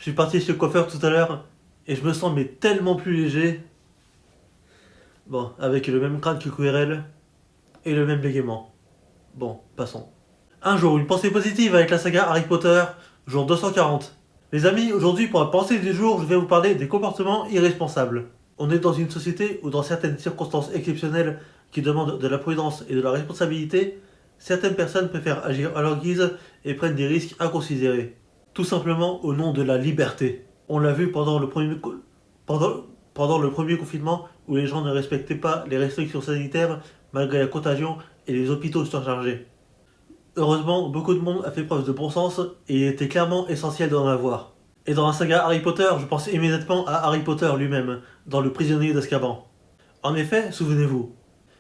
suis parti chez le coiffeur tout à l'heure et je me sens mais tellement plus léger. Bon, avec le même crâne que QRL et le même bégaiement. Bon, passons. Un jour, une pensée positive avec la saga Harry Potter, jour 240. Les amis, aujourd'hui pour la pensée du jour, je vais vous parler des comportements irresponsables. On est dans une société où dans certaines circonstances exceptionnelles qui demandent de la prudence et de la responsabilité, certaines personnes préfèrent agir à leur guise et prennent des risques inconsidérés. Tout simplement au nom de la liberté. On l'a vu pendant le premier confinement où les gens ne respectaient pas les restrictions sanitaires malgré la contagion et les hôpitaux surchargés. Heureusement, beaucoup de monde a fait preuve de bon sens et il était clairement essentiel d'en avoir. Et dans la saga Harry Potter, je pense immédiatement à Harry Potter lui-même, dans Le Prisonnier d'Azkaban. En effet, souvenez-vous,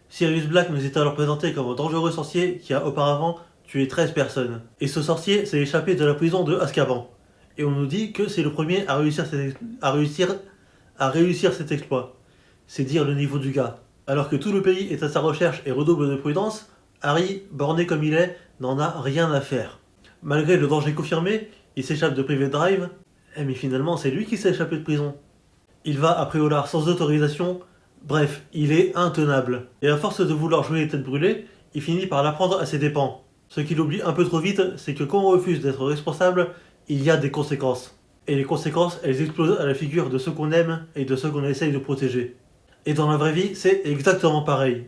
Sirius Black nous est alors présenté comme un dangereux sorcier qui a auparavant tué 13 personnes. Et ce sorcier s'est échappé de la prison de Azkaban. Et on nous dit que c'est le premier à réussir cet exploit. C'est dire le niveau du gars. Alors que tout le pays est à sa recherche et redouble de prudence, Harry, borné comme il est, n'en a rien à faire. Malgré le danger confirmé, il s'échappe de Private Drive, mais finalement c'est lui qui s'est échappé de prison. Il va à Préolard sans autorisation, bref, il est intenable. Et à force de vouloir jouer les têtes brûlées, il finit par l'apprendre à ses dépens. Ce qu'il oublie un peu trop vite, c'est que quand on refuse d'être responsable, il y a des conséquences. Et les conséquences, elles explosent à la figure de ceux qu'on aime et de ceux qu'on essaye de protéger. Et dans la vraie vie, c'est exactement pareil.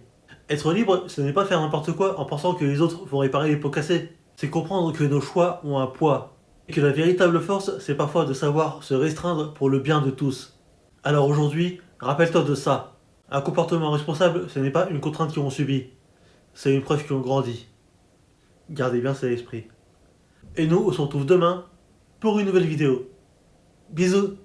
Être libre, ce n'est pas faire n'importe quoi en pensant que les autres vont réparer les pots cassés. C'est comprendre que nos choix ont un poids. Et que la véritable force, c'est parfois de savoir se restreindre pour le bien de tous. Alors aujourd'hui, rappelle-toi de ça. Un comportement responsable, ce n'est pas une contrainte qu'ils ont subie. C'est une preuve qu'ils ont grandi. Gardez bien ça à l'esprit. Et nous, on se retrouve demain pour une nouvelle vidéo. Bisous!